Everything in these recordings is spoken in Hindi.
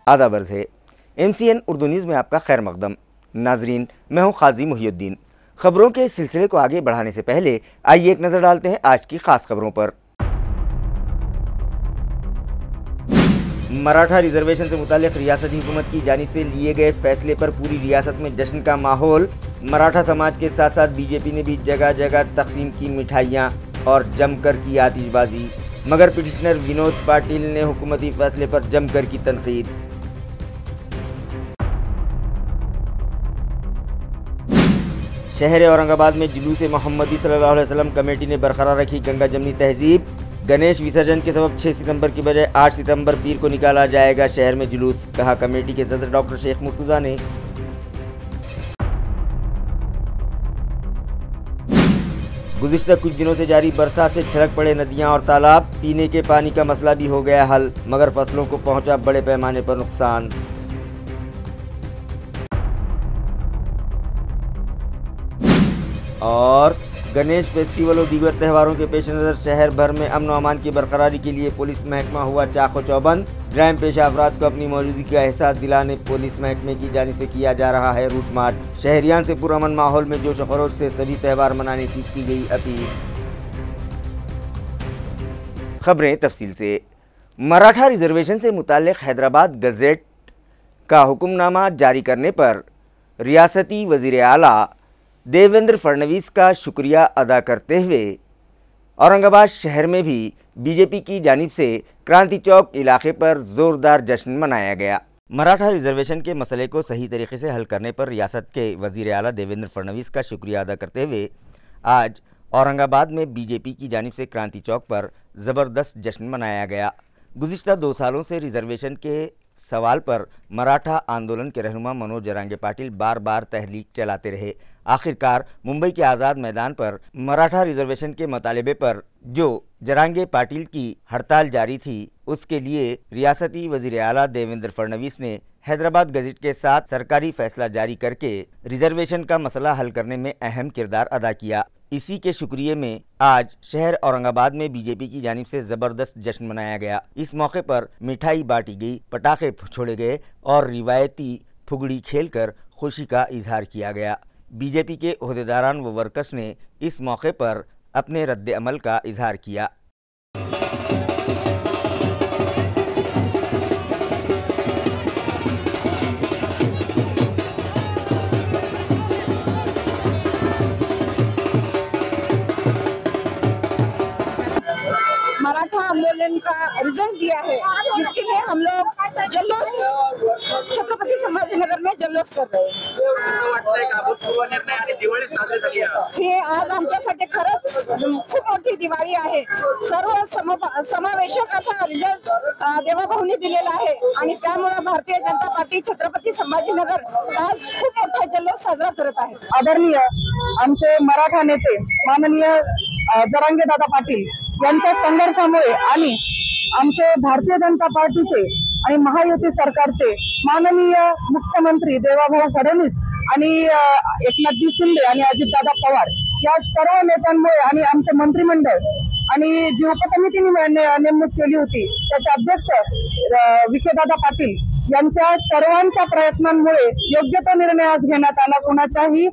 आदाब अर्ज़ है। MCN उर्दू न्यूज़ में आपका खैर मकदम। नाजरीन, मैं हूँ काजी मुहियुद्दीन। खबरों के सिलसिले को आगे बढ़ाने से पहले आइए एक नज़र डालते हैं आज की खास खबरों पर। मराठा रिजर्वेशन से मुताल्लिक़ रियासती हुकूमत की जानिब से लिए गए फैसले पर पूरी रियासत में जश्न का माहौल। मराठा समाज के साथ साथ बीजेपी ने भी जगह जगह तकसीम की मिठाइयाँ और जमकर की आतिशबाजी, मगर पिटिशनर विनोद पाटिल ने हुकूमती फैसले पर जमकर की तनकीद। शहर औरंगाबाद में जुलूस मोहम्मदी सल्लल्लाहु अलैहि वसल्लम कमेटी ने बरकरार रखी गंगा जमनी तहजीब। गणेश विसर्जन के सबब 6 सितंबर की बजाय 8 सितंबर पीर को निकाला जाएगा शहर में जुलूस, कहा कमेटी के सदर डॉक्टर शेख मुर्तजा ने। गुज़िश्ता कुछ दिनों से जारी बरसात से छलक पड़े नदियां और तालाब, पीने के पानी का मसला भी हो गया हल, मगर फसलों को पहुंचा बड़े पैमाने पर नुकसान। और गणेश फेस्टिवल और दीगर त्योहारों के पेश नज़र शहर भर में अमन व अमान की बरकरारी के लिए पुलिस महकमा हुआ चाको चौबंद। जराइम पेशा अफराद को अपनी मौजूदगी का एहसास दिलाने पुलिस महकमे की जानिब से किया जा रहा है रूट मार्च। शहरियान से पुरअमन माहौल में जोश व खरोश से सभी त्यौहार मनाने की गई अपील। खबरें तफसील से। मराठा रिजर्वेशन से मुताल्लिक़ हैदराबाद गज़ेट का हुक्मनामा जारी करने पर रियासती वज़ीर आला देवेंद्र फडणवीस का शुक्रिया अदा करते हुए औरंगाबाद शहर में भी बीजेपी की जानिब से क्रांति चौक इलाके पर ज़ोरदार जश्न मनाया गया। मराठा रिजर्वेशन के मसले को सही तरीके से हल करने पर रियासत के वज़ीर आला देवेंद्र फडणवीस का शुक्रिया अदा करते हुए आज औरंगाबाद में बीजेपी की जानिब से क्रांति चौक पर ज़बरदस्त जश्न मनाया गया। गुज़िश्ता 2 सालों से रिजर्वेशन के सवाल पर मराठा आंदोलन के रहनुमा मनोज जरांगे पाटिल बार बार तहरीक चलाते रहे। आखिरकार मुंबई के आज़ाद मैदान पर मराठा रिजर्वेशन के मुतालबे पर जो जरांगे पाटिल की हड़ताल जारी थी, उसके लिए रियासती वज़ीर आला देवेंद्र फडणवीस ने हैदराबाद गज़ेट के साथ सरकारी फैसला जारी करके रिजर्वेशन का मसला हल करने में अहम किरदार अदा किया। इसी के शुक्रिया में आज शहर औरंगाबाद में बीजेपी की जानिब से ज़बरदस्त जश्न मनाया गया। इस मौके पर मिठाई बांटी गई, पटाखे छोड़े गए और रिवायती फुगड़ी खेलकर खुशी का इजहार किया गया। बीजेपी के ओहदेदारान व वर्कर्स ने इस मौके पर अपने रद्द अमल का इजहार किया। मराठा आंदोलन का रिजल्ट दिया है, इसके लिए हम लोग जल्लोष छत्रपति संभाजीनगर में जल्लोष कर रहे हैं। हे आज आमच्यासाठी खरंच खूप मोठी दिवाळी आहे। सर्व समावेशक असा रिझल्ट देवाभाऊंनी दिलेला आहे आणि त्यामुळे भारतीय जनता पार्टी छत्रपती संभाजीनगर आज खूप मोठा जल्लोष साजरा करत आहे। आदरणीय आमचे मराठा नेते माननीय जरांगे दादा पाटील यांच्या संघर्षामुळे आणि आमचे भारतीय जनता पार्टीचे आणि महायुती सरकारचे माननीय मुख्यमंत्री देवाभाऊ फडणवीस आणि एकनाथजी शिंदे आणि अजितदादा पवार या सर्व नेत्यांमुळे आणि आमचे मंत्रिमंडळ आणि जी उपसमितीने नेमणूक केली होती त्याचे अध्यक्ष विखेदादा पाटील यांच्या सर्वांच्या प्रयत्नांमुळे योग्य तो निर्णय आज घेण्यात आला। कोणाच्याही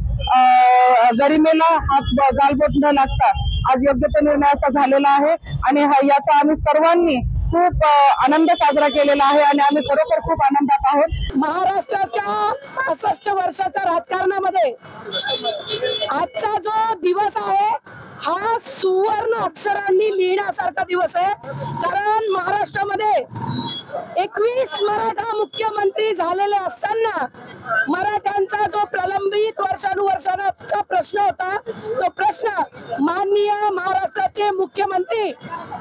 गरिमेला हात गालबोट न लागता आज योग्य तो निर्णय असा झालेला आहे आणि याचा आम्ही सर्वांनी खूप आनंद साजरा केलेला आहे आणि आम्ही खरोखर खूप आनंदात आहोत। महाराष्ट्राच्या 65 वर्षाच्या राजकारणामध्ये आजचा जो दिवस आहे हा सुवर्ण अक्षरांनी लिहिण्यासारखा दिवस आहे, कारण महाराष्ट्रामध्ये 21 मराठा मुख्यमंत्री झालेले असताना मराठ्यांचा जो प्रलंबित वर्षानुवर्षांचा प्रश्न होता, तो प्रश्न माननीय महाराष्ट्राचे मुख्यमंत्री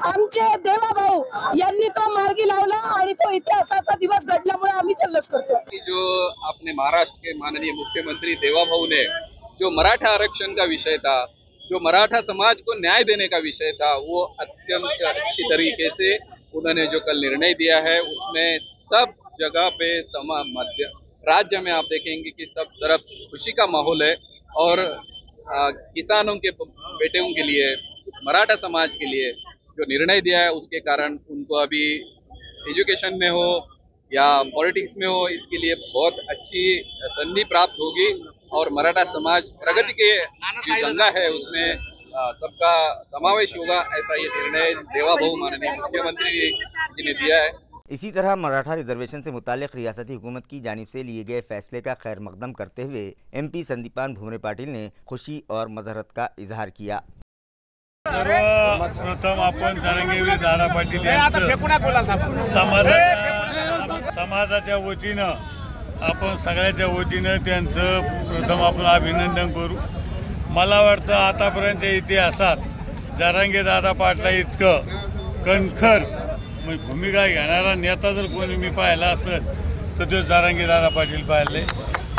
आमचे देवाभाऊ यांनी तो मार्गी लावला आणि तो इतिहासाचा दिवस घडल्यामुळे आम्ही जल्लोष करतो। जो अपने महाराष्ट्र के माननीय मुख्यमंत्री देवाभाऊ ने जो मराठा आरक्षण का विषय था, जो मराठा समाज को न्याय देने का विषय था, वो अत्यंत अच्छी तरीके से उन्होंने जो कल निर्णय दिया है उसमें सब जगह पे मध्य राज्य में आप देखेंगे कि सब तरफ खुशी का माहौल है और किसानों के बेटियों के लिए, मराठा समाज के लिए जो निर्णय दिया है उसके कारण उनको अभी एजुकेशन में हो या पॉलिटिक्स में हो, इसके लिए बहुत अच्छी संधि प्राप्त होगी और मराठा समाज प्रगति के जो गंगा है उसमें सबका समावेश होगा, ऐसा ये निर्णय देवाभाऊ माननीय मुख्यमंत्री जी ने दिया है। इसी तरह मराठा रिजर्वेशन से मुतालिक रियासती हुकूमत की जानिब से लिए गए फैसले का खैर मकदम करते हुए MP संदीपान भुमरे पाटील ने खुशी और मजहरत का इजहार किया। सर्वप्रथम आपण जरांगेवीर दादा पाटील समाजाच्या वतीनं आपण सगळ्याच्या वतीनं त्यांचं प्रथम आपण अभिनंदन करू। मला वाटतं आतापर्यंत इतिहासात जरांगे दादा पाटला इतकं कणखर भूमिका घेणारा नेता जर कोणी मी पाहिला असेल तर तो जरांगे दादा पाटील पाहिले।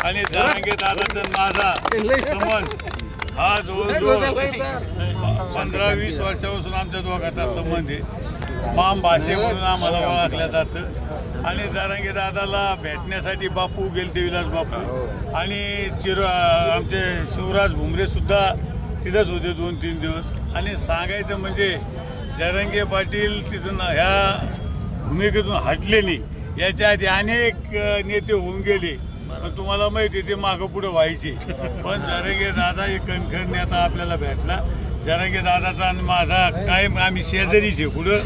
आणि जरांगे दादाचा माझा संबंध हा जवळजवळ 15-20 वर्षापासून आमच्या दोघांचा संबंध आहे। माम भाषे म्हणून आम्हाला ओळखलं जातं आणि जरांगे दादाला भेटण्यासाठी बापू गेलते, विलास बापू आणि आमचे शिवराज भुमरे सुद्धा तिथंच होते 2-3 दिवस। आणि सांगायचं म्हणजे जरांगे पाटील तिथून ह्या भूमिकेतून हटले नाही, याच्या आधी अनेक नेते होऊन गेले पण तुम्हाला माहिती ते मागं पुढे व्हायचे, पण जरांगे दादा एक कणखर नेता आपल्याला भेटला। जरांगे दादाचा आणि माझा काय आम्ही शेजारीच आहे, पुढं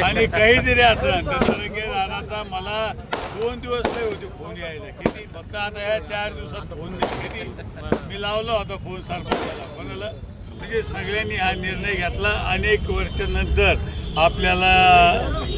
आणि काही जरी असं तर जरांगे दादाचा मला 2 दिवस नाही होते फोन यायला, किती फक्त आता ह्या 4 दिवसात फोन किती मी लावला होता फोन सरपंचाला कोणाला, म्हणजे सगळ्यांनी हा निर्णय घेतला। अनेक वर्षानंतर आपल्याला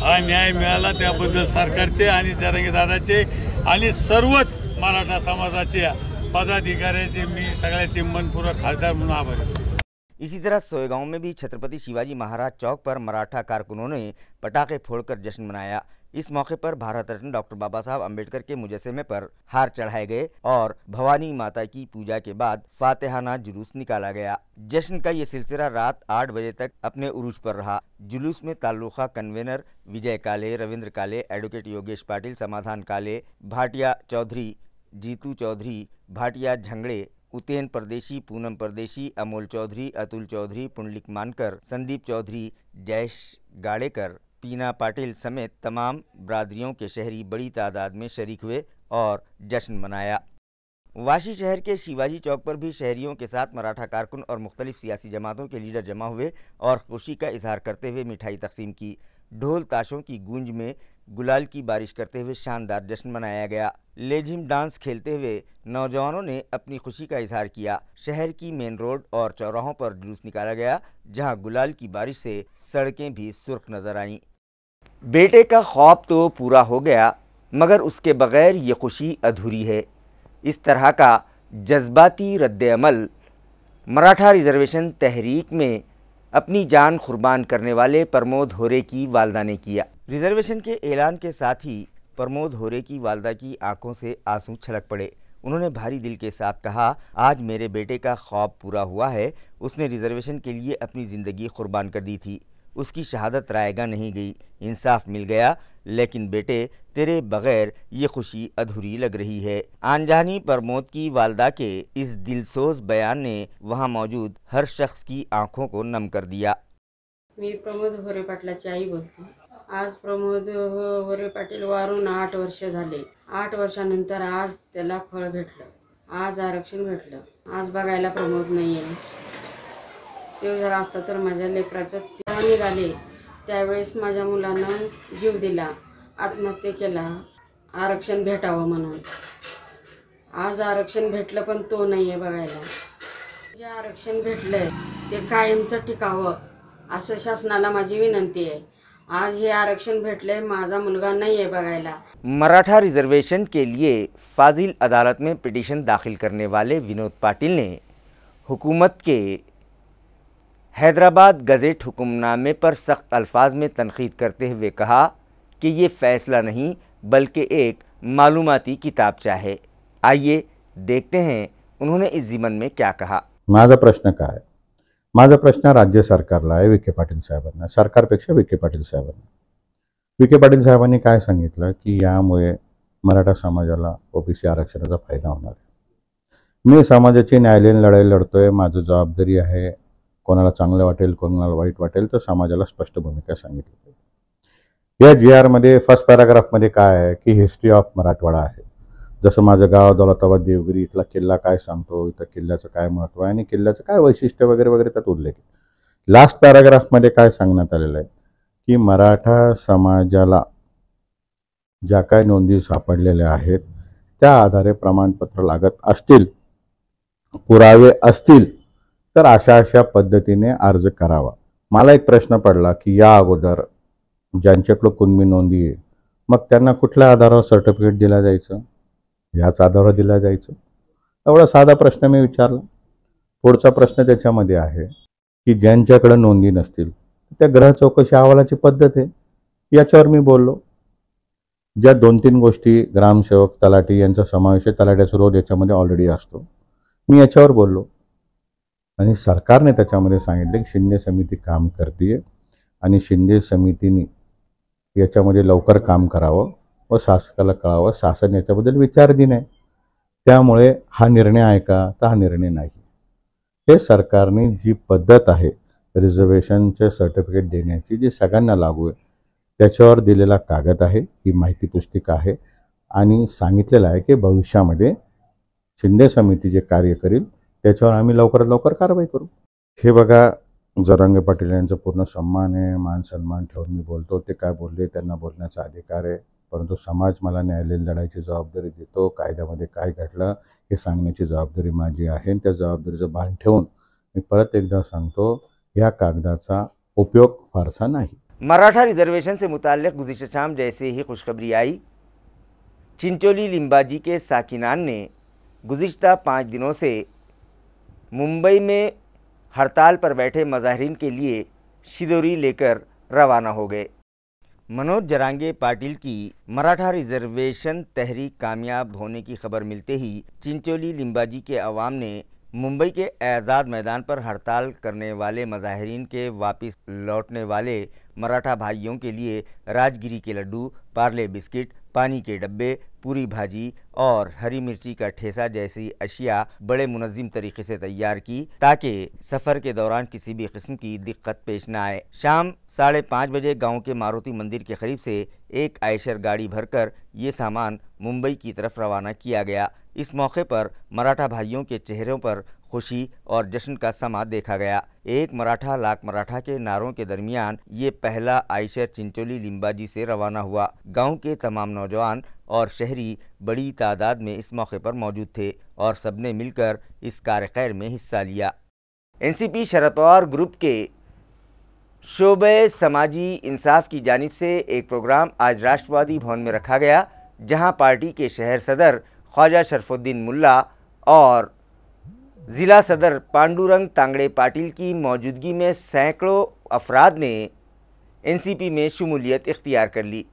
हा न्याय मिळाला, त्याबद्दल सरकारचे आणि जरांगे दादाचे आणि सर्वच मराठा समाजाचे पदाधिकाऱ्याचे मी सगळ्याचे मनपूर्वक खासदार म्हणून आभारी। इसी तरह सोयगांव में भी छत्रपति शिवाजी महाराज चौक पर मराठा कारकुनों ने पटाखे फोड़कर जश्न मनाया। इस मौके पर भारत रत्न डॉक्टर बाबा साहब अम्बेडकर के मुजस्समे पर हार चढ़ाए गए और भवानी माता की पूजा के बाद फातिहाना जुलूस निकाला गया। जश्न का ये सिलसिला रात 8 बजे तक अपने उरूज पर रहा। जुलूस में ताल्लुका कन्वेनर विजय काले, रविंद्र काले, एडवोकेट योगेश पाटिल, समाधान काले, भाटिया चौधरी, जीतू चौधरी, भाटिया झंगड़े, उतेन परदेशी, पूनम परदेशी, अमोल चौधरी, अतुल चौधरी, पुंडलिक मानकर, संदीप चौधरी, जयेश गाड़ेकर, पीना पाटिल समेत तमाम बरादरियों के शहरी बड़ी तादाद में शरीक हुए और जश्न मनाया। वाशी शहर के शिवाजी चौक पर भी शहरियों के साथ मराठा कारकुन और मुख्तलिफ सियासी जमातों के लीडर जमा हुए और खुशी का इजहार करते हुए मिठाई तकसीम की। ढोल ताशों की गूंज में गुलाल की बारिश करते हुए शानदार जश्न मनाया गया। लेजिम डांस खेलते हुए नौजवानों ने अपनी खुशी का इजहार किया। शहर की मेन रोड और चौराहों पर जुलूस निकाला गया, जहां गुलाल की बारिश से सड़कें भी सुर्ख नजर आईं। बेटे का ख्वाब तो पूरा हो गया, मगर उसके बगैर ये खुशी अधूरी है। इस तरह का जज्बाती रद्द-ए-अमल मराठा रिजर्वेशन तहरीक में अपनी जान कुर्बान करने वाले प्रमोद होरे की वालदा ने किया। रिजर्वेशन के ऐलान के साथ ही प्रमोद होरे की वालदा की आंखों से आंसू छलक पड़े। उन्होंने भारी दिल के साथ कहा, आज मेरे बेटे का ख्वाब पूरा हुआ है। उसने रिजर्वेशन के लिए अपनी ज़िंदगी कुर्बान कर दी थी। उसकी शहादत रायगा नहीं गई, इंसाफ मिल गया, लेकिन बेटे तेरे बगैर ये खुशी अधूरी लग रही है। आनजानी प्रमोद की वालदा के इस दिलसोज बयान ने वहां मौजूद हर शख्स की आंखों को नम कर दिया। मी प्रमोद होरे पाटलाची आई बोलते। आज प्रमोद होरे पाटील वारून 8 वर्ष झाले। 8 वर्षानंतर आज त्याला फळ भेटलं, आज आरक्षण भेटलं। आज बघायला प्रमोद नाहीये। ते जर असता तर माझ्या लेकराचं तेव्हा निघाले, त्यावेळेस माझ्या मुलानं जीव दिला, आत्महत्या केला, आरक्षण भेटावं म्हणून। आज आरक्षण भेटलं पण तो नाहीये बघायला। जे आरक्षण भेटलंय ते कायमचं टिकावं असं शासनाला माझी विनंती आहे। आज हे आरक्षण भेटले, माझा मुलगा नाहीये बघायला। मराठा रिजर्वेशन के लिए फाजिल अदालत में पिटीशन दाखिल करने वाले विनोद पाटिल ने हुकूमत के हैदराबाद गज़ेट हुक्मनामे पर सख्त अल्फाज में तनकीद करते हुए कहा कि ये फ़ैसला नहीं बल्कि एक मालूमाती किताबचा है। आइए देखते हैं उन्होंने इस ज़िमन में क्या कहा। माझा प्रश्न काय? माझा प्रश्न राज्य सरकारला आहे, विखे पाटील साहेबांना, सरकारपेक्षा विखे पाटील साहेबांना। विखे पाटील साहेबांनी काय सांगितलं की यामुळे मराठा समाजाला ओबीसी आरक्षणाचा फायदा होणार आहे। मी समाजाची न्यायालयीन लढाई लढतोय, माझी जबाबदारी आहे। कोणाला चांगलं वाटेल कोणाला वाईट वाटेल तर समाजाला स्पष्ट भूमिका सांगितली। या जी आरमध्ये फर्स्ट पॅराग्राफमध्ये काय आहे की हिस्ट्री ऑफ मराठवाडा आहे. जसं माझं गाव दौलताबाद देवगिरी, इथला किल्ला काय सांगतो, इथं किल्ल्याचं काय महत्त्व आहे आणि किल्ल्याचं काय वैशिष्ट्य वगैरे वगैरे त्यात उल्लेख आहे. लास्ट पॅराग्राफमध्ये काय सांगण्यात आलेलं आहे की मराठा समाजाला ज्या काय नोंदी सापडलेल्या आहेत त्या आधारे प्रमाणपत्र लागत असतील, पुरावे असतील तर अशा अशा पद्धतीने अर्ज करावा. मला एक प्रश्न पडला की या अगोदर ज्यांच्याकडं कुणबी नोंदी आहे मग त्यांना कुठल्या आधारावर सर्टिफिकेट दिलं जायचं, याच आधारावर दिलं जायचं. एवढा साधा प्रश्न मी विचारला. पुढचा प्रश्न त्याच्यामध्ये आहे की ज्यांच्याकडं नोंदी नसतील त्या ग्रह चौकशी अहवालाची पद्धत आहे, याच्यावर मी बोललो. ज्या 2-3 गोष्टी ग्रामसेवक तलाठी यांचा समावेश आहे, तलाट्याचा रोल याच्यामध्ये ऑलरेडी असतो, मी याच्यावर बोललो. आणि सरकारने त्याच्यामध्ये सांगितले की शिंदे समिती काम करते आणि शिंदे समितीने याच्यामध्ये लवकर काम करावं व शासकाला कळावं, शासन याच्याबद्दल विचार दिने. त्यामुळे हा निर्णय आहे का, तर हा निर्णय नाही. हे सरकारने जी पद्धत आहे रिझर्वेशनचे सर्टिफिकेट देण्याची, जी सगळ्यांना लागू आहे, त्याच्यावर दिलेला कागद आहे, ही माहिती पुस्तिका आहे आणि सांगितलेलं आहे की भविष्यामध्ये शिंदे समिती जे कार्य करेल त्याच्यावर आम्ही लवकरात लवकर कारवाई करू. हे बघा, जरांगे पाटील यांचा पूर्ण सन्मान आहे, मान सन्मान ठेवून मी बोलतो. ते काय बोलले त्यांना बोलण्याचा अधिकार आहे, परंतु समाज मला न्यायालयीन लढायची जबाबदारी देतो. कायद्यामध्ये काय घडलं हे सांगण्याची जबाबदारी माझी आहे. त्या जबाबदारीचं भान ठेवून मी परत एकदा सांगतो, या कागदाचा उपयोग फारसा नाही. मराठा रिजर्वेशन से मुताल्लिक़ गुज़िश्ता शाम जैसे ही खुशखबरी आई, चिंचोली लिम्बाजी के साकिनान ने गुज़िश्ता 5 दिनों से मुंबई में हड़ताल पर बैठे मुजाहिरीन के लिए शिदोरी लेकर रवाना हो गए। मनोज जरांगे पाटिल की मराठा रिजर्वेशन तहरीक कामयाब होने की खबर मिलते ही चिंचोली लिम्बाजी के अवाम ने मुंबई के आज़ाद मैदान पर हड़ताल करने वाले मुजाहिरीन के वापस लौटने वाले मराठा भाइयों के लिए राजगिरी के लड्डू, पार्ले बिस्किट, पानी के डब्बे, पूरी भाजी और हरी मिर्ची का ठेसा जैसी अशिया बड़े मुनज़्ज़म तरीके से तैयार की ताकि सफ़र के दौरान किसी भी किस्म की दिक्कत पेश न आए। शाम 5:30 बजे गांव के मारुति मंदिर के करीब से एक आयशर गाड़ी भरकर ये सामान मुंबई की तरफ रवाना किया गया। इस मौके पर मराठा भाइयों के चेहरों पर खुशी और जश्न का समा देखा गया। एक मराठा लाख मराठा के नारों के दरमियान ये पहला आयशर चिंचोली लिम्बाजी से रवाना हुआ। गांव के तमाम नौजवान और शहरी बड़ी तादाद में इस मौके पर मौजूद थे और सबने मिलकर इस कार्य में हिस्सा लिया। एनसीपी शरद पवार ग्रुप के शोबे समाजी इंसाफ की जानिब से एक प्रोग्राम आज राष्ट्रवादी भवन में रखा गया, जहां पार्टी के शहर सदर ख्वाजा शरफुद्दीन मुल्ला और ज़िला सदर पांडुरंग तांगड़े पाटिल की मौजूदगी में सैकड़ों अफराद ने एनसीपी में शमूलियत इख्तियार कर ली।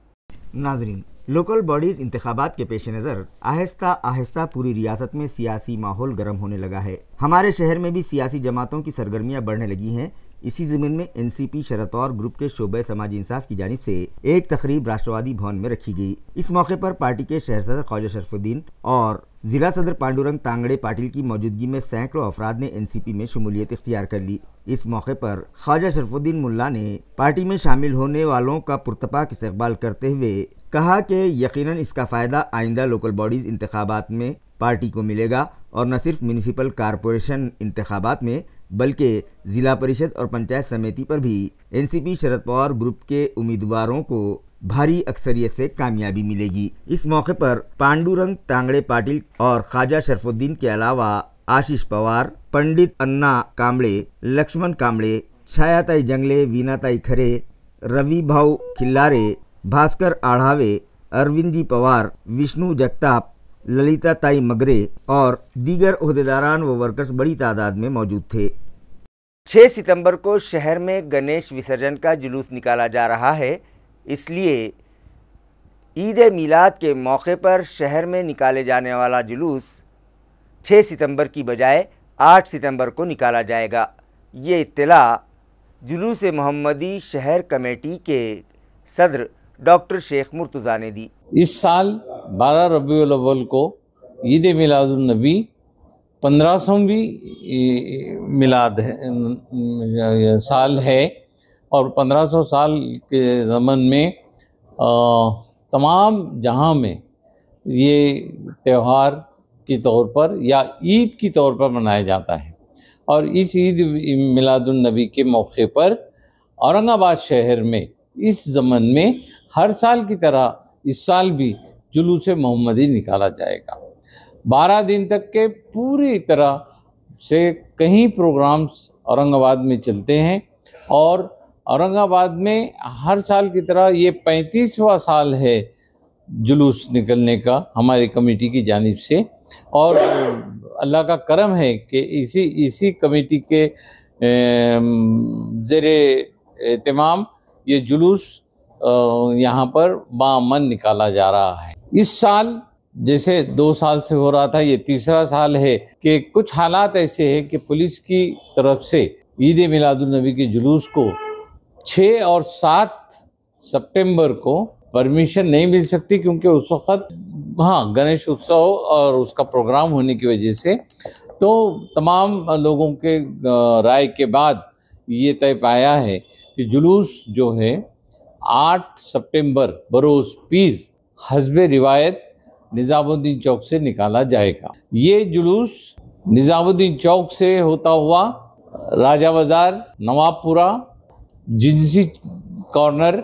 नाजरीन, लोकल बॉडीज़ इंतखाबात के पेश नज़र आहिस्ता आहिस्ता पूरी रियासत में सियासी माहौल गर्म होने लगा है। हमारे शहर में भी सियासी जमातों की सरगर्मियां बढ़ने लगी हैं। इसी ज़मीन में एनसीपी शरद पवार ग्रुप के शोबे समाजी इंसाफ की जानिब से एक तकरीब राष्ट्रवादी भवन में रखी गई। इस मौके पर पार्टी के शहर सदर ख्वाजा शरफुद्दीन और ज़िला सदर पांडुरंग तांगड़े पाटिल की मौजूदगी में सैकड़ों अफराद ने एनसीपी में शमूलियत इख्तियार कर ली। इस मौके पर ख्वाजा शरफुद्दीन मुल्ला ने पार्टी में शामिल होने वालों का पुरतपाक इस्तकबाल करते हुए कहा कि यकीनन इसका फ़ायदा आइंदा लोकल बॉडीज़ इंतखाबात में पार्टी को मिलेगा और न सिर्फ म्यूनिसिपल कॉरपोरेशन इंतखाबात में बल्कि ज़िला परिषद और पंचायत समिति पर भी एनसीपी शरद पवार ग्रुप के उम्मीदवारों को भारी अक्सरियत से कामयाबी मिलेगी। इस मौके पर पांडुरंग तांगड़े पाटिल और ख्वाजा शरफुद्दीन के अलावा आशीष पवार, पंडित अन्ना कांबड़े, लक्ष्मण कांबड़े, छायाताई जंगले, वीनाताई खरे, रवि भाऊ खिल्लारे, भास्कर आढ़ावे, अरविंदी पवार, विष्णु जगताप, ललिता ताई मगरे और दीगर ओहदेदारान व वर्कर्स बड़ी तादाद में मौजूद थे। 6 सितंबर को शहर में गणेश विसर्जन का जुलूस निकाला जा रहा है, इसलिए ईद मिलाद के मौके पर शहर में निकाले जाने वाला जुलूस 6 सितंबर की बजाय 8 सितंबर को निकाला जाएगा। ये इत्तला जुलूस मोहम्मदी शहर कमेटी के सदर डॉक्टर शेख मुर्तज़ा ने दी। इस साल 12 रबीउल अव्वल को ईद मिलादुन नबी 1500वीं मिलाद है साल है और 1500 साल के ज़मन में तमाम जहां में ये त्यौहार के तौर पर या ईद की तौर पर मनाया जाता है। और इस ईद मिलादुन नबी के मौके पर औरंगाबाद शहर में इस ज़मन में हर साल की तरह इस साल भी जुलूस मोहम्मदी निकाला जाएगा। 12 दिन तक के पूरी तरह से कई प्रोग्राम्स औरंगाबाद में चलते हैं और औरंगाबाद में हर साल की तरह ये 35वां साल है जुलूस निकलने का हमारी कमेटी की जानिब से। और अल्लाह का करम है कि इसी कमेटी के ज़ेरे एहतमाम ये जुलूस यहाँ पर बाअमन निकाला जा रहा है। इस साल जैसे 2 साल से हो रहा था, ये तीसरा साल है कि कुछ हालात ऐसे हैं कि पुलिस की तरफ से ईद मिलादुन नबी के जुलूस को 6 और 7 सितंबर को परमिशन नहीं मिल सकती, क्योंकि उस वक्त गणेश उत्सव और उसका प्रोग्राम होने की वजह से। तो तमाम लोगों के राय के बाद ये तय पाया है कि जुलूस जो है 8 सितंबर बरोज़ पीर हस्बे रिवायत निज़ामुद्दीन चौक से निकाला जाएगा। ये जुलूस निज़ामुद्दीन चौक से होता हुआ राजा बाज़ार, नवाबपुरा, जिंसी कॉर्नर,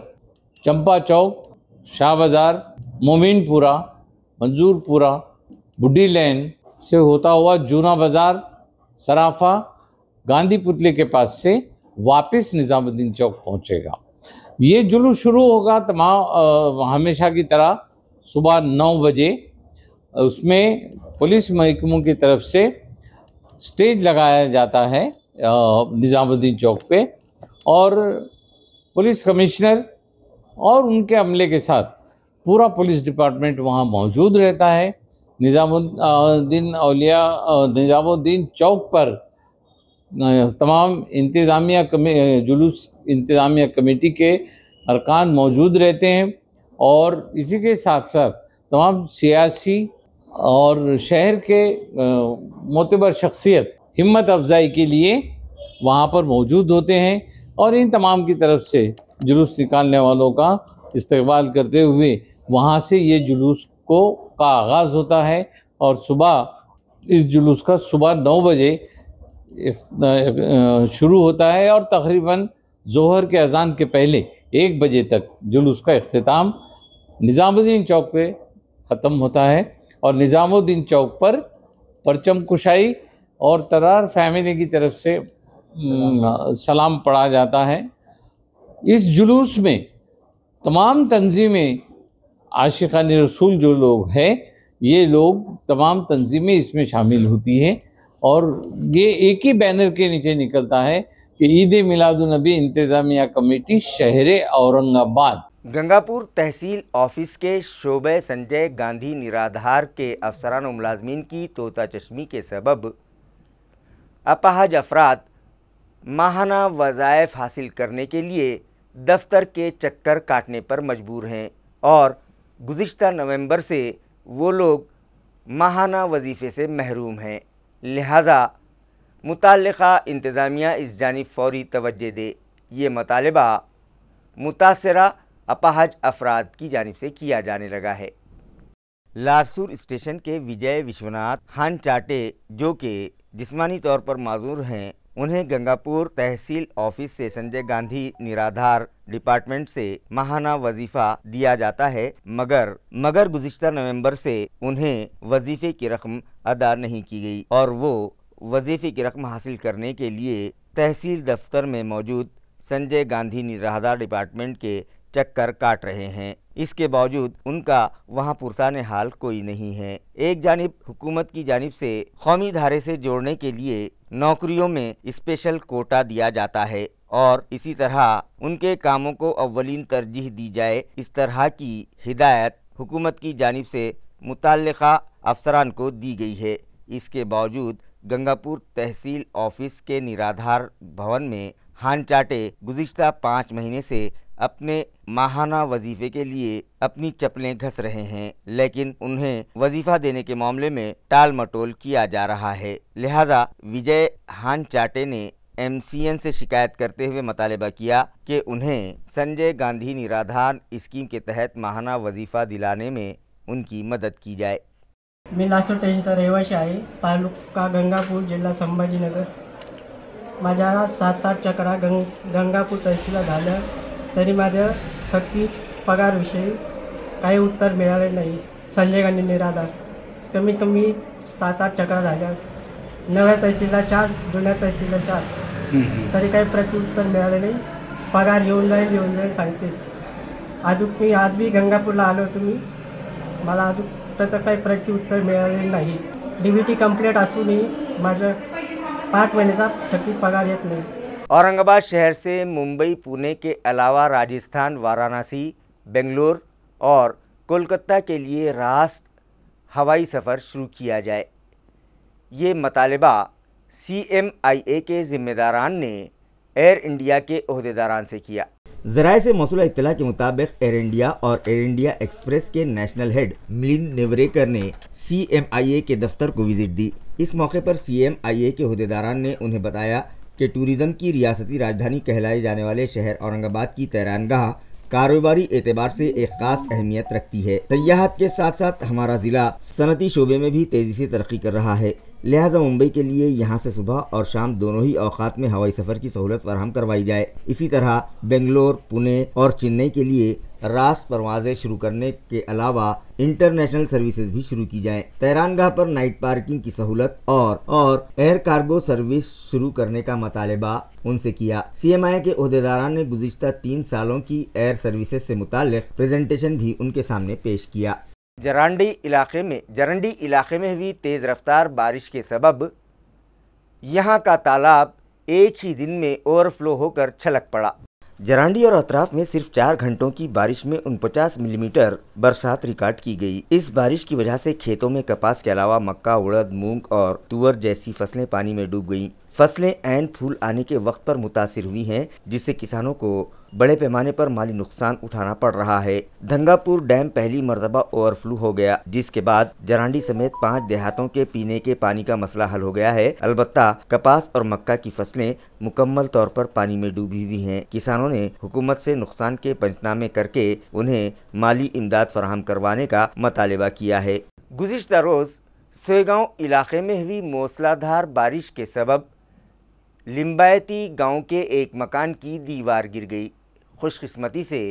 चंपा चौक, शाह बाज़ार, मोमिनपुरा, मंजूरपुरा, बुड्ढी लैन से होता हुआ जूना बाज़ार, सराफा, गांधी पुतले के पास से वापस निज़ामुद्दीन चौक पहुंचेगा। ये जुलूस शुरू होगा तमाम हमेशा की तरह सुबह 9 बजे। उसमें पुलिस महकमों की तरफ से स्टेज लगाया जाता है निज़ामुद्दीन चौक पे, और पुलिस कमिश्नर और उनके अमले के साथ पूरा पुलिस डिपार्टमेंट वहाँ मौजूद रहता है। निज़ामुद्दीन चौक पर तमाम जुलूस इंतज़ामिया कमेटी के अरकान मौजूद रहते हैं, और इसी के साथ साथ तमाम सियासी और शहर के मोतबर शख्सियत हिम्मत अफजाई के लिए वहाँ पर मौजूद होते हैं। और इन तमाम की तरफ से जुलूस निकालने वालों का इस्तकबाल करते हुए वहाँ से ये जुलूस का आगाज़ होता है, और सुबह इस जुलूस का सुबह 9 बजे शुरू होता है और तकरीबन ज़ोहर के अज़ान के पहले 1 बजे तक जुलूस का इख्तिताम निज़ामुद्दीन चौक पे ख़त्म होता है। और निज़ामुद्दीन चौक पर परचम कुशाई और तरार फैमिली की तरफ से सलाम पढ़ा जाता है। इस जुलूस में तमाम तंजीमें, आशिकान रसूल जो लोग हैं, ये लोग तमाम तंजीमें इसमें शामिल होती हैं, और ये एक ही बैनर के नीचे निकलता है कि ईद मिलादुन नबी इंतज़ामिया कमेटी शहर औरंगाबाद। गंगापुर तहसील ऑफिस के शोबे संजय गांधी निराधार के अफसरान व मुलाजमीन की तोता चश्मी के सबब अपाहज अफराद माहाना वज़ाइफ हासिल करने के लिए दफ्तर के चक्कर काटने पर मजबूर हैं, और गुज़िश्ता नवंबर से वो लोग माहाना वजीफ़े से महरूम हैं। लिहाजा मुताल्लिक़ा इंतज़ामिया इस जानिब फ़ौरी तवज्जो दे। ये मुतालबा मुतासरा अपाहज अफराद की जानिब से किया जाने लगा है। लारसूर स्टेशन के विजय विश्वनाथ खान चाटे, जो कि जिस्मानी तौर पर माजूर हैं, उन्हें गंगापुर तहसील ऑफिस से संजय गांधी निराधार डिपार्टमेंट से माहाना वजीफ़ा दिया जाता है, मगर गुज़िश्ता नवंबर से उन्हें वजीफ़े की रकम अदा नहीं की गई, और वो वजीफ़े की रकम हासिल करने के लिए तहसील दफ्तर में मौजूद संजय गांधी निराधार डिपार्टमेंट के चक्कर काट रहे हैं। इसके बावजूद उनका वहाँ पुरसाने हाल कोई नहीं है। एक जानिब हुकूमत की जानिब से कौमी धारे से जोड़ने के लिए नौकरियों में स्पेशल कोटा दिया जाता है, और इसी तरह उनके कामों को अव्वलीन तरजीह दी जाए, इस तरह की हिदायत हुकूमत की जानिब से मुताल्लिक़ा अफसरान को दी गई है। इसके बावजूद गंगापुर तहसील ऑफिस के निराधार भवन में खान चाटे गुज़िश्ता 5 महीने से अपने माहाना वजीफ़े के लिए अपनी चप्पलें घस रहे हैं, लेकिन उन्हें वजीफ़ा देने के मामले में टाल मटोल किया जा रहा है। लिहाजा विजय खान चाटे ने MCN से शिकायत करते हुए मुतालबा किया कि उन्हें संजय गांधी निराधार स्कीम के तहत माहाना वजीफ़ा दिलाने में उनकी मदद की जाए। मी लासोटेंचा रहिवासी आहे, तालुका गंगापूर, जिल्हा संभाजीनगर। माझ्या 7-8 चक्रा गंगापूर तहसीलला झाल्या, तरी माझ्या थकीत पगारविषयी काही उत्तर मिळाले नाही। संजय गांधी निराधार कमीत कमी 7-8 चक्रा झाल्या, नव्या तहसीलला 4, जुन्या तहसीलला 4, तरी काही प्रत्युत्तर मिळाले नाही। पगार येऊन जाईल सांगते। मी आज बी गंगापूरला आलो होतो, मला अजून त्याचं काही प्रत्युत्तर मिळाले नाही। DBT कंप्लीट असूनही माझं 5 महीने थकीत पगार येत नहीं। औरंगाबाद शहर से मुंबई, पुणे के अलावा राजस्थान, वाराणसी, बेंगलोर और कोलकाता के लिए रास्त हवाई सफ़र शुरू किया जाए। ये मुतालबा CMIA के ज़िम्मेदारान ने एयर इंडिया के ओहदेदारान से किया। ज़राए से मौसूला इत्तला के मुताबिक एयर इंडिया और एयर इंडिया एक्सप्रेस के नेशनल हेड मिलिंद नेवरेकर ने CMIA के दफ्तर को विजिट दी। इस मौके पर CMIA के ओहदेदारान ने उन्हें बताया कि टूरिज़्म की रियासती राजधानी कहलाए जाने वाले शहर औरंगाबाद की तैरानगाह कारोबारी एतबार से एक ख़ास अहमियत रखती है। सयाहत के साथ साथ हमारा ज़िला सनती शोबे में भी तेज़ी से तरक्की कर रहा है, लिहाजा मुंबई के लिए यहाँ से सुबह और शाम दोनों ही औकात में हवाई सफ़र की सहूलत फराहम करवाई जाए। इसी तरह बेंगलोर, पुणे और चेन्नई के लिए रास्त परवाज़ें शुरू करने के अलावा इंटरनेशनल सर्विसेज भी शुरू की जाएं। तैरानगाह पर नाइट पार्किंग की सहूलत और एयर कार्गो सर्विस शुरू करने का मुतालबा उनसे किया। CMIA के ओहदेदारान ने गुज़िश्ता 3 सालों की एयर सर्विसेज से मुताल्लिक़ प्रेजेंटेशन भी उनके सामने पेश किया। जरंडी इलाके में हुई तेज़ रफ्तार बारिश के सबब यहाँ का तालाब एक ही दिन में ओवरफ्लो होकर छलक पड़ा। जरांडी और अतराफ में सिर्फ 4 घंटों की बारिश में 49 मिलीमीटर बरसात रिकॉर्ड की गई। इस बारिश की वजह से खेतों में कपास के अलावा मक्का, उड़द, मूंग और तुअर जैसी फसलें पानी में डूब गईं। फसलें ऐन फूल आने के वक्त पर मुतासिर हुई हैं, जिससे किसानों को बड़े पैमाने पर माली नुकसान उठाना पड़ रहा है। धंगापुर डैम पहली मरतबा ओवरफ्लो हो गया, जिसके बाद जरांडी समेत 5 देहातों के पीने के पानी का मसला हल हो गया है। अलबत्ता कपास और मक्का की फसलें मुकम्मल तौर पर पानी में डूबी हुई हैं। किसानों ने हुकूमत से नुकसान के पंचनामे करके उन्हें माली इमदाद फराहम करवाने का मुतालबा किया है। गुज़िश्ता रोज़ सोयगांव इलाके में हुई मूसलाधार बारिश के सबब लिम्बायती गांव के एक मकान की दीवार गिर गई। खुशकिस्मती से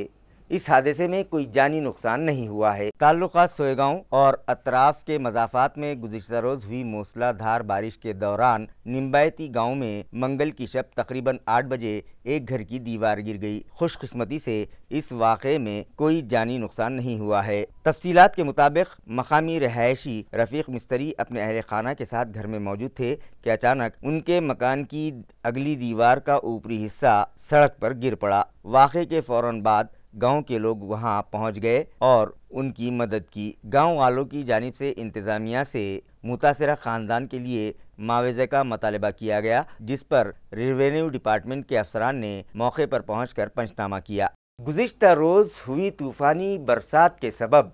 इस हादसे में कोई जानी नुकसान नहीं हुआ है। ताल्लुकात सोयगांव और अतराफ के मज़ाफ़ात में गुज़िश्ता रोज़ हुई मूसलाधार बारिश के दौरान निम्बायती गांव में मंगल की शब तकरीबन 8 बजे एक घर की दीवार गिर गई। खुशकिस्मती से इस वाक़े में कोई जानी नुकसान नहीं हुआ है। तफसीलात के मुताबिक मकामी रहायशी रफ़ीक मिस्त्री अपने अहल खाना के साथ घर में मौजूद थे कि अचानक उनके मकान की अगली दीवार का ऊपरी हिस्सा सड़क पर गिर पड़ा। वाक़े के फ़ौरन बाद गांव के लोग वहां पहुंच गए और उनकी मदद की। गांव वालों की जानिब से इंतज़ामिया से मुतासिरा ख़ानदान के लिए मुआवज़े का मुतालबा किया गया, जिस पर रेवेन्यू डिपार्टमेंट के अफसरान ने मौके पर पहुंचकर पंचनामा किया। गुज़िश्ता रोज़ हुई तूफ़ानी बरसात के सबब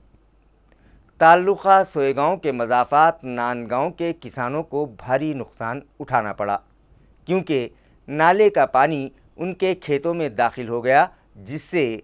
ताल्लुक़ा सोयगांव के मज़ाफ़ात नांदगांव के किसानों को भारी नुकसान उठाना पड़ा, क्योंकि नाले का पानी उनके खेतों में दाखिल हो गया, जिससे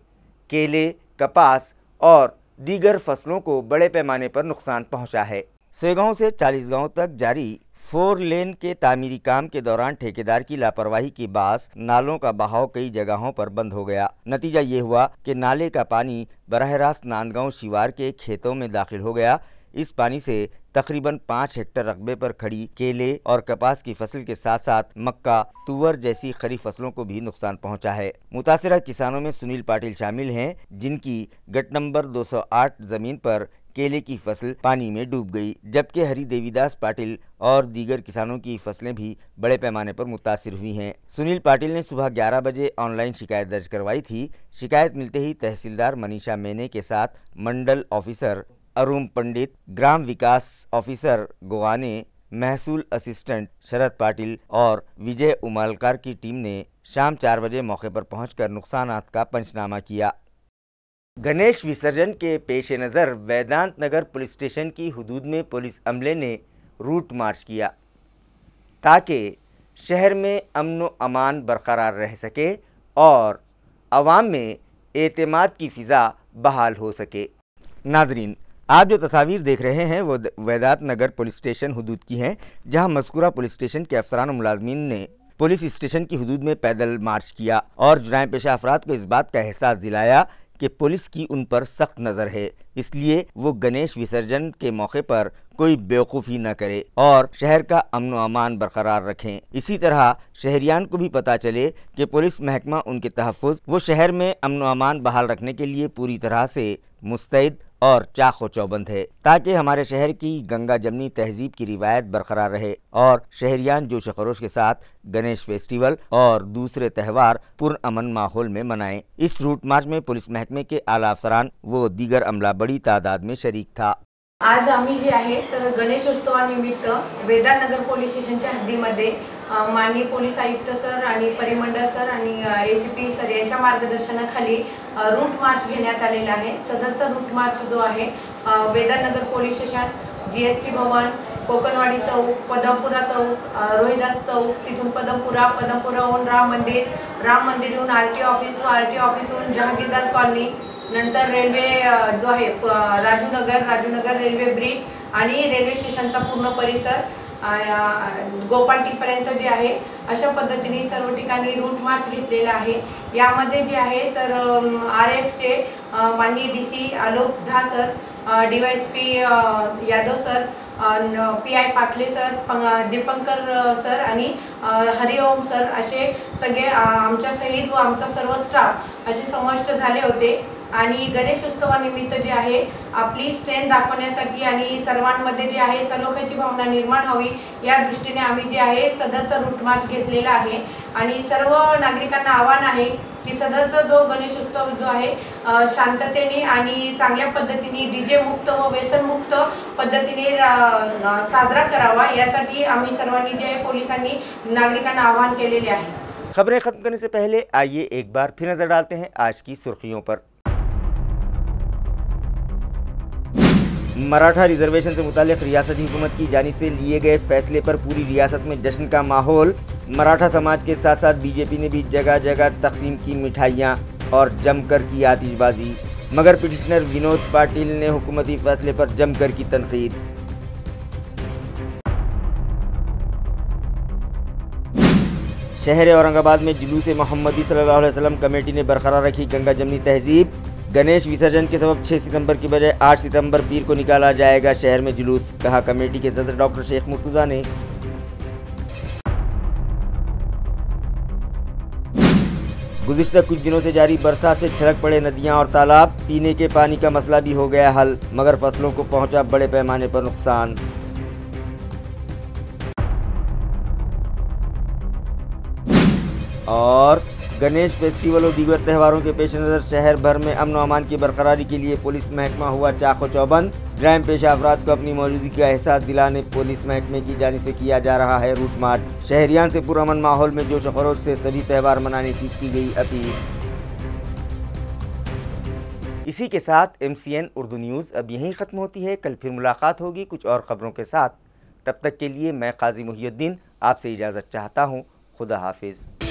केले, कपास और दीगर फसलों को बड़े पैमाने पर नुकसान पहुंचा है। सोयगांव से 40 गांव तक जारी 4 लेन के तामीरी काम के दौरान ठेकेदार की लापरवाही के बास नालों का बहाव कई जगहों पर बंद हो गया। नतीजा ये हुआ कि नाले का पानी बराह रास्त नांदगांव शिवार के खेतों में दाखिल हो गया। इस पानी से तकरीबन 5 हेक्टेयर रकबे पर खड़ी केले और कपास की फसल के साथ साथ मक्का, तुअर जैसी खरीफ फसलों को भी नुकसान पहुंचा है। मुतासिरा किसानों में सुनील पाटिल शामिल हैं, जिनकी गट नंबर 208 ज़मीन पर केले की फसल पानी में डूब गई, जबकि हरी देवीदास पाटिल और दीगर किसानों की फसलें भी बड़े पैमाने पर मुतासिर हुई हैं। सुनील पाटिल ने सुबह 11 बजे ऑनलाइन शिकायत दर्ज करवाई थी। शिकायत मिलते ही तहसीलदार मनीषा मेने के साथ मंडल ऑफिसर अरुण पंडित, ग्राम विकास ऑफिसर गोवाने, महसूल असिस्टेंट शरद पाटिल और विजय उमालकार की टीम ने शाम 4 बजे मौके पर पहुंचकर नुकसानात का पंचनामा किया। गणेश विसर्जन के पेश नज़र वेदांत नगर पुलिस स्टेशन की हुदूद में पुलिस अमले ने रूट मार्च किया, ताकि शहर में अमन व अमान बरकरार रह सके और आवाम में एतमाद की फ़िज़ा बहाल हो सके। नाजरीन, आप जो तस्वीर देख रहे हैं वो वैदात नगर पुलिस स्टेशन हुदूद की हैं, जहां मज़कूरा पुलिस स्टेशन के अफसरान और मुलाजमीन ने पुलिस स्टेशन की हुदूद में पैदल मार्च किया और जुर्म पेशा अफराद को इस बात का एहसास दिलाया कि पुलिस की उन पर सख्त नज़र है, इसलिए वो गणेश विसर्जन के मौके पर कोई बेवकूफ़ी न करे और शहर का अमन व अमान बरकरार रखें। इसी तरह शहरियान को भी पता चले कि पुलिस महकमा उनके तहफ़्फ़ुज़ व शहर में अमन व अमान बहाल रखने के लिए पूरी तरह से मुस्तैद और चाक़ो चौबंद है, ताकि हमारे शहर की गंगा जमनी तहजीब की रिवायत बरकरार रहे और शहरियान जोश खरोश के साथ गणेश फेस्टिवल और दूसरे त्यौहार पुरअमन माहौल में मनाएं। इस रूट मार्च में पुलिस महकमे के आला अफसरान व दीगर अमला बड़ी तादाद में शरीक था। आज आम्ही जे आहे तर गणेशोत्सवानिमित्त वेदांत नगर पोलीस स्टेशनच्या हद्दीमध्ये माननीय पोलीस आयुक्त सर आणि परिमंडळ सर आणि ACP सर यांच्या मार्गदर्शनाखाली रूट मार्च घेण्यात आलेला आहे। सदरचा रूट मार्च जो आहे वेदांत नगर पोलीस स्टेशन, GST भवन, कोकणवाडी चौक, पदमपुरा चौक, रोहिदास चौक, तिथून पदमपुराहून राम मंदिरहून RTO ऑफिस व RTO ऑफिसहून जहागीरदार कॉलनी, नंतर रेल्वे जो आहे राजूनगर रेल्वे ब्रिज आणि रेल्वे स्टेशनचा पूर्ण परिसर गोपालटीपर्यंत जे आहे अशा पद्धतीने सर्व ठिकाणी रूट मार्च घेतलेला आहे। यामध्ये जे आहे तर RFचे माननीय DC Alok Jha sir, DYSP Yadav sir, PI Patle sir, Dipankar sir आणि हरिओम सर असे सगळे आमच्या सहित व आमचा सर्व स्टाफ असे समाविष्ट झाले होते आणि गणेशोत्सवानिमित्त जे आहे आपली स्ट्रेंथ दाखवण्यासाठी आणि सर्वांमध्ये जे आहे सलोख्याची भावना निर्माण व्हावी या दृष्टीने आम्ही जे आहे सदरचा रूट मार्च घेतलेला आहे आणि सर्व नागरिकांना आव्हान आहे की सदरचा जो गणेशोत्सव जो आहे शांततेने आणि चांगल्या पद्धतीने DJ मुक्त व व्यसन मुक्त पद्धतीने साजरा करावा, यासाठी आम्ही सर्वांनी जे आहे पोलिसांनी नागरिकांना आव्हान केलेले आहे। खबरें खत्म करने से पहले आइए एक बार फिर नजर डालते हैं आज की सुर्खियों पर। मराठा रिजर्वेशन से मुताल्लिक रियासती हुकूमत की जानिब से लिए गए फैसले पर पूरी रियासत में जश्न का माहौल। मराठा समाज के साथ साथ BJP ने भी जगह जगह तकसीम की मिठाइयाँ और जमकर की आतिशबाजी, मगर पिटिशनर विनोद पाटिल ने हुकूमती फैसले पर जमकर की तनकीद। शहर औरंगाबाद में जुलूस मोहम्मदी सल्लल्लाहु अलैहि वसल्लम कमेटी ने बरकरार रखी गंगा जमनी तहजीब। गणेश विसर्जन के सबब 6 सितंबर की बजाय 8 सितंबर पीर को निकाला जाएगा शहर में जुलूस, कहा कमेटी के सदर डॉक्टर शेख मुर्तज़ा ने। गुज़िश्ता कुछ दिनों से जारी बरसात से छलक पड़े नदियां और तालाब, पीने के पानी का मसला भी हो गया हल, मगर फसलों को पहुंचा बड़े पैमाने पर नुकसान। और गणेश फेस्टिवल और दीगर त्योहारों के पेश नज़र शहर भर में अमन व अमान की बरकरारी के लिए पुलिस महकमा हुआ चाक़ो चौबंद। जुर्म पेशा अफराद को अपनी मौजूदगी का एहसास दिलाने पुलिस महकमे की जानिब से किया जा रहा है रूट मार्च। शहरियान से पुरअमन माहौल में जोश खरोश से सभी त्यौहार मनाने की गई अपील। इसी के साथ MCN उर्दू न्यूज़ अब यहीं ख़त्म होती है। कल फिर मुलाकात होगी कुछ और ख़बरों के साथ। तब तक के लिए मैं काजी मुहियुद्दीन आपसे इजाज़त चाहता हूँ। खुदा हाफिज़।